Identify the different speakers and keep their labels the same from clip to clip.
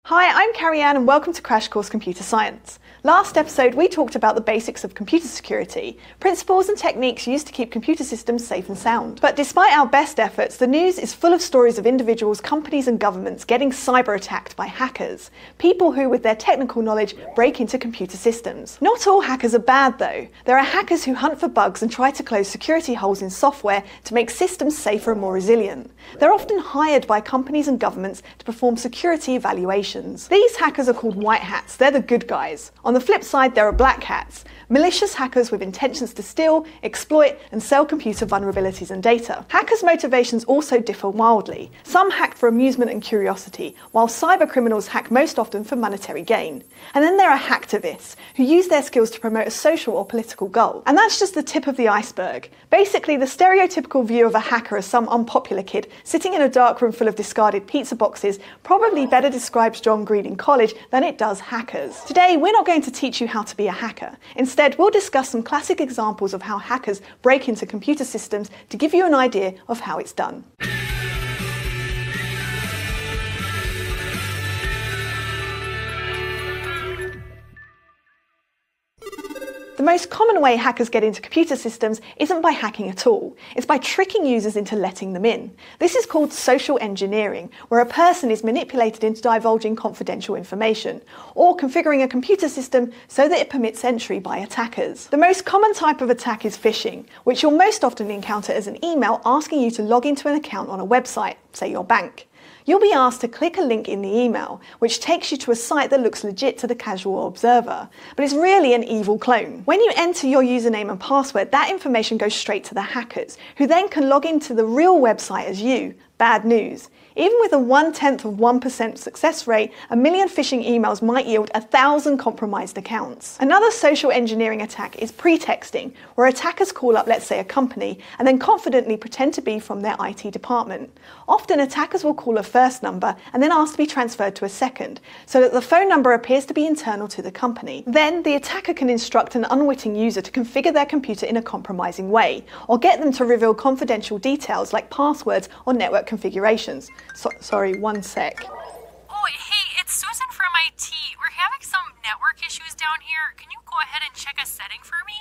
Speaker 1: Hi, I'm Carrie-Anne and welcome to Crash Course Computer Science. Last episode we talked about the basics of computer security, principles and techniques used to keep computer systems safe and sound. But despite our best efforts, the news is full of stories of individuals, companies and governments getting cyber attacked by hackers, people who with their technical knowledge break into computer systems. Not all hackers are bad though. There are hackers who hunt for bugs and try to close security holes in software to make systems safer and more resilient. They're often hired by companies and governments to perform security evaluations. These hackers are called white hats. They're the good guys. On the flip side, there are black hats, malicious hackers with intentions to steal, exploit, and sell computer vulnerabilities and data. Hackers' motivations also differ wildly. Some hack for amusement and curiosity, while cyber criminals hack most often for monetary gain. And then there are hacktivists, who use their skills to promote a social or political goal. And that's just the tip of the iceberg. Basically, the stereotypical view of a hacker as some unpopular kid sitting in a dark room full of discarded pizza boxes probably better describes John Green in college than it does hackers. Today, we're not going to teach you how to be a hacker. Instead, we'll discuss some classic examples of how hackers break into computer systems to give you an idea of how it's done. The most common way hackers get into computer systems isn't by hacking at all. It's by tricking users into letting them in. This is called social engineering, where a person is manipulated into divulging confidential information, or configuring a computer system so that it permits entry by attackers. The most common type of attack is phishing, which you'll most often encounter as an email asking you to log into an account on a website, say your bank. You'll be asked to click a link in the email, which takes you to a site that looks legit to the casual observer, but is really an evil clone. When you enter your username and password, that information goes straight to the hackers, who then can log into the real website as you. Bad news. Even with a 0.1% success rate, 1 million phishing emails might yield 1,000 compromised accounts. Another social engineering attack is pretexting, where attackers call up, let's say, a company, and then confidently pretend to be from their IT department. Often attackers will call a first number and then ask to be transferred to a second, so that the phone number appears to be internal to the company. Then the attacker can instruct an unwitting user to configure their computer in a compromising way, or get them to reveal confidential details like passwords or network configurations. Sorry, one sec.
Speaker 2: Oh, hey, it's Susan from IT. We're having some network issues down here. Can you go ahead and check a setting for me?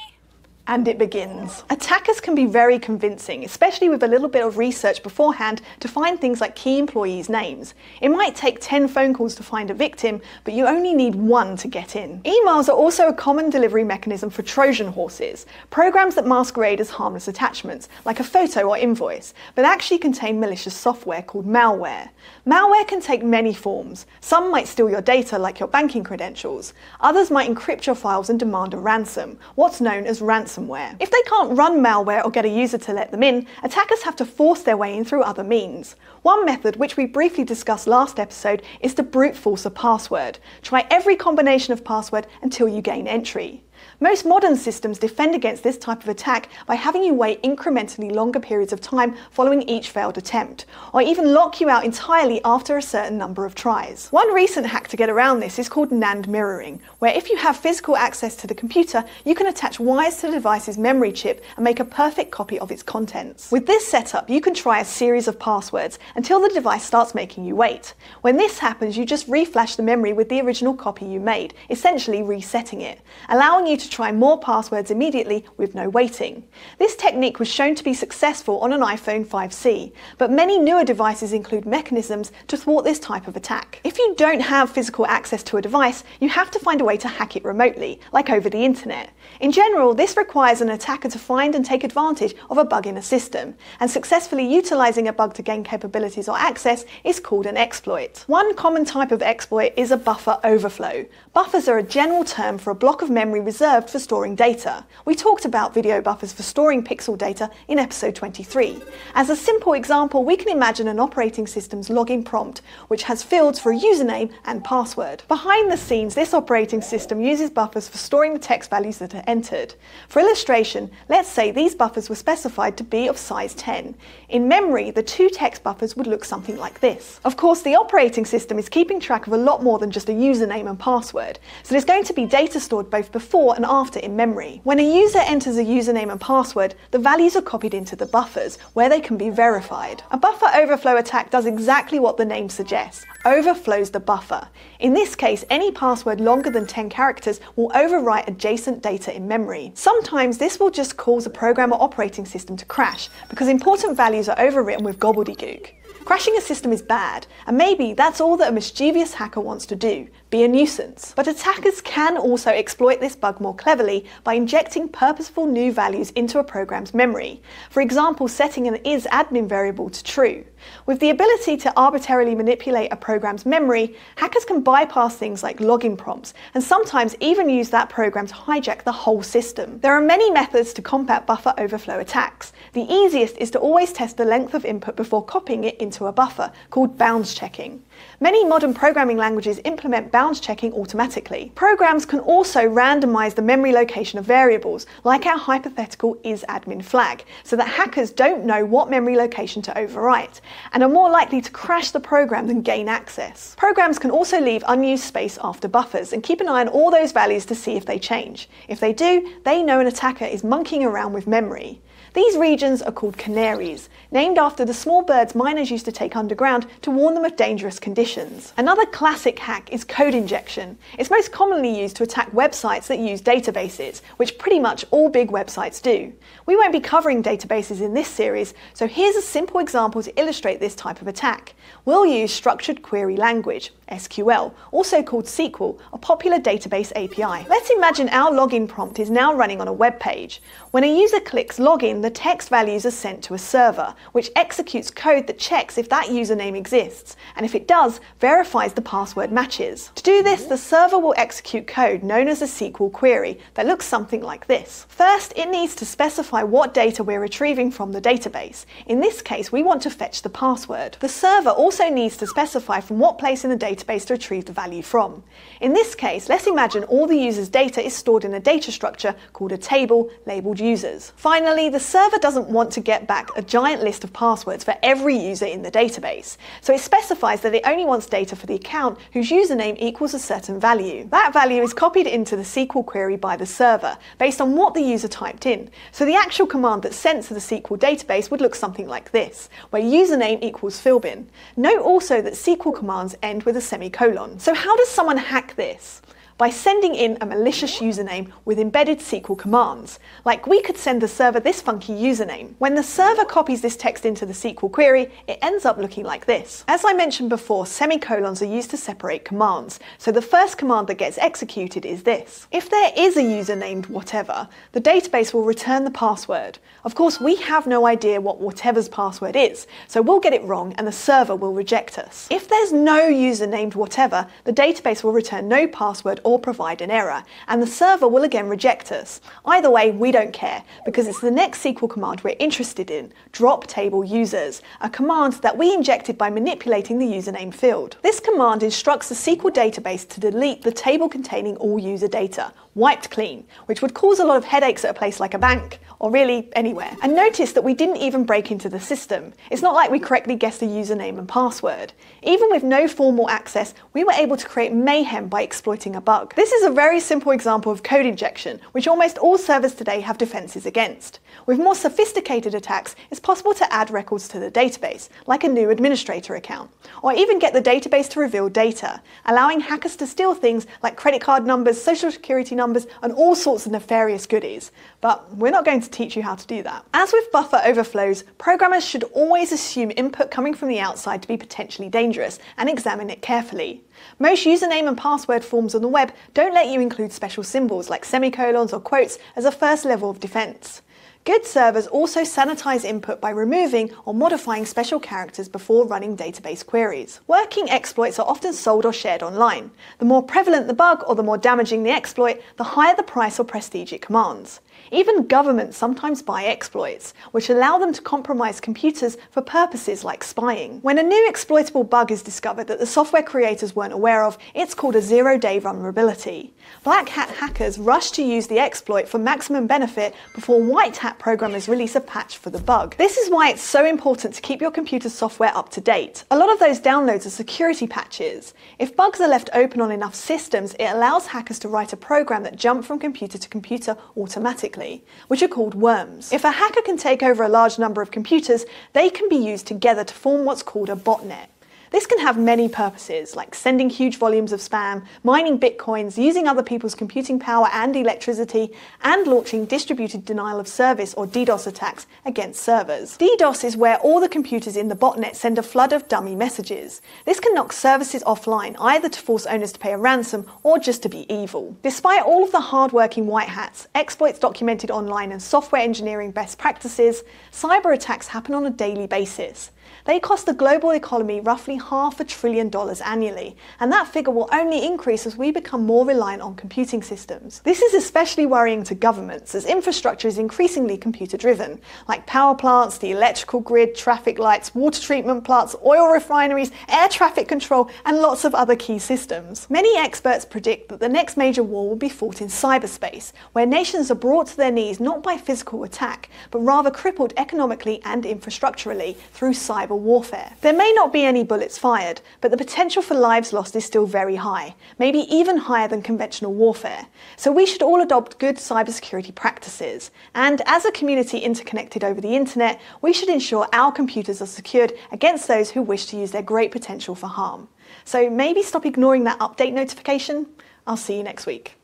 Speaker 1: And it begins. Attackers can be very convincing, especially with a little bit of research beforehand to find things like key employees' names. It might take 10 phone calls to find a victim, but you only need one to get in. Emails are also a common delivery mechanism for Trojan horses, programs that masquerade as harmless attachments, like a photo or invoice, but actually contain malicious software called malware. Malware can take many forms. Some might steal your data, like your banking credentials. Others might encrypt your files and demand a ransom, what's known as ransomware. If they can't run malware or get a user to let them in, attackers have to force their way in through other means. One method, which we briefly discussed last episode, is to brute force a password. Try every combination of password until you gain entry. Most modern systems defend against this type of attack by having you wait incrementally longer periods of time following each failed attempt, or even lock you out entirely after a certain number of tries. One recent hack to get around this is called NAND mirroring, where if you have physical access to the computer, you can attach wires to the device's memory chip and make a perfect copy of its contents. With this setup, you can try a series of passwords until the device starts making you wait. When this happens, you just reflash the memory with the original copy you made, essentially resetting it, allowing you to try more passwords immediately with no waiting. This technique was shown to be successful on an iPhone 5C, but many newer devices include mechanisms to thwart this type of attack. If you don't have physical access to a device, you have to find a way to hack it remotely, like over the internet. In general, this requires an attacker to find and take advantage of a bug in a system, and successfully utilizing a bug to gain capabilities or access is called an exploit. One common type of exploit is a buffer overflow. Buffers are a general term for a block of memory reserved for storing data. We talked about video buffers for storing pixel data in episode 23. As a simple example, we can imagine an operating system's login prompt, which has fields for a username and password. Behind the scenes, this operating system uses buffers for storing the text values that are entered. For illustration, let's say these buffers were specified to be of size 10. In memory, the two text buffers would look something like this. Of course, the operating system is keeping track of a lot more than just a username and password, so there's going to be data stored both before before and after in memory. When a user enters a username and password, the values are copied into the buffers, where they can be verified. A buffer overflow attack does exactly what the name suggests, overflows the buffer. In this case, any password longer than 10 characters will overwrite adjacent data in memory. Sometimes this will just cause a program or operating system to crash because important values are overwritten with gobbledygook. Crashing a system is bad, and maybe that's all that a mischievous hacker wants to do, be a nuisance. But attackers can also exploit this bug more cleverly by injecting purposeful new values into a program's memory. For example, setting an isAdmin variable to true. With the ability to arbitrarily manipulate a program's memory, hackers can bypass things like login prompts, and sometimes even use that program to hijack the whole system. There are many methods to combat buffer overflow attacks. The easiest is to always test the length of input before copying it into a buffer, called bounds checking. Many modern programming languages implement bounds checking automatically. Programs can also randomize the memory location of variables, like our hypothetical isAdmin flag, so that hackers don't know what memory location to overwrite, and are more likely to crash the program than gain access. Programs can also leave unused space after buffers and keep an eye on all those values to see if they change. If they do, they know an attacker is monkeying around with memory. These regions are called canaries, named after the small birds miners used to take underground to warn them of dangerous conditions. Another classic hack is code injection. It's most commonly used to attack websites that use databases, which pretty much all big websites do. We won't be covering databases in this series, so here's a simple example to illustrate this type of attack. We'll use structured query language, SQL, also called SQL, a popular database API. Let's imagine our login prompt is now running on a web page. When a user clicks login, the text values are sent to a server, which executes code that checks if that username exists, and if it does, verifies the password matches. To do this, the server will execute code known as a SQL query that looks something like this. First, it needs to specify what data we're retrieving from the database. In this case, we want to fetch the password. The server also needs to specify from what place in the database to retrieve the value from. In this case, let's imagine all the user's data is stored in a data structure called a table labeled users. Finally, the server doesn't want to get back a giant list of passwords for every user in the database, so it specifies that it only wants data for the account whose username equals a certain value. That value is copied into the SQL query by the server, based on what the user typed in, so the actual command that's sent to the SQL database would look something like this, where username equals Philbin. Note also that SQL commands end with a semicolon. So how does someone hack this? By sending in a malicious username with embedded SQL commands. Like, we could send the server this funky username. When the server copies this text into the SQL query, it ends up looking like this. As I mentioned before, semicolons are used to separate commands, so the first command that gets executed is this. If there is a user named whatever, the database will return the password. Of course, we have no idea what whatever's password is, so we'll get it wrong and the server will reject us. If there's no user named whatever, the database will return no password or provide an error, and the server will again reject us. Either way, we don't care, because it's the next SQL command we're interested in, drop table users, a command that we injected by manipulating the username field. This command instructs the SQL database to delete the table containing all user data, wiped clean, which would cause a lot of headaches at a place like a bank, or really anywhere. And notice that we didn't even break into the system. It's not like we correctly guessed the username and password. Even with no formal access, we were able to create mayhem by exploiting a bug. This is a very simple example of code injection, which almost all servers today have defenses against. With more sophisticated attacks, it's possible to add records to the database, like a new administrator account, or even get the database to reveal data, allowing hackers to steal things like credit card numbers, social security numbers, and all sorts of nefarious goodies. But we're not going to teach you how to do that. As with buffer overflows, programmers should always assume input coming from the outside to be potentially dangerous and examine it carefully. Most username and password forms on the web don't let you include special symbols like semicolons or quotes as a first level of defense. Good servers also sanitize input by removing or modifying special characters before running database queries. Working exploits are often sold or shared online. The more prevalent the bug or the more damaging the exploit, the higher the price or prestige it commands. Even governments sometimes buy exploits, which allow them to compromise computers for purposes like spying. When a new exploitable bug is discovered that the software creators weren't aware of, it's called a zero-day vulnerability. Black hat hackers rush to use the exploit for maximum benefit before white hat programmers release a patch for the bug. This is why it's so important to keep your computer's software up to date. A lot of those downloads are security patches. If bugs are left open on enough systems, it allows hackers to write a program that jumps from computer to computer automatically, which are called worms. If a hacker can take over a large number of computers, they can be used together to form what's called a botnet. This can have many purposes, like sending huge volumes of spam, mining bitcoins, using other people's computing power and electricity, and launching distributed denial of service or DDoS attacks against servers. DDoS is where all the computers in the botnet send a flood of dummy messages. This can knock services offline, either to force owners to pay a ransom or just to be evil. Despite all of the hard-working white hats, exploits documented online, and software engineering best practices, cyber attacks happen on a daily basis. They cost the global economy roughly $500 billion annually, and that figure will only increase as we become more reliant on computing systems. This is especially worrying to governments, as infrastructure is increasingly computer-driven, like power plants, the electrical grid, traffic lights, water treatment plants, oil refineries, air traffic control, and lots of other key systems. Many experts predict that the next major war will be fought in cyberspace, where nations are brought to their knees not by physical attack, but rather crippled economically and infrastructurally through cyber warfare. There may not be any bullets fired, but the potential for lives lost is still very high, maybe even higher than conventional warfare. So we should all adopt good cybersecurity practices. And as a community interconnected over the internet, we should ensure our computers are secured against those who wish to use their great potential for harm. So maybe stop ignoring that update notification. I'll see you next week.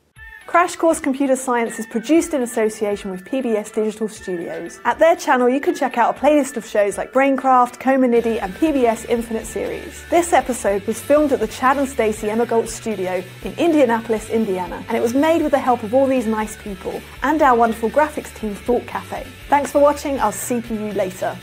Speaker 1: Crash Course Computer Science is produced in association with PBS Digital Studios. At their channel, you can check out a playlist of shows like Braincraft, Coma Niddy, and PBS Infinite Series. This episode was filmed at the Chad and Stacey Emmergalt studio in Indianapolis, Indiana, and it was made with the help of all these nice people and our wonderful graphics team, Thought Cafe. Thanks for watching. I'll see you later.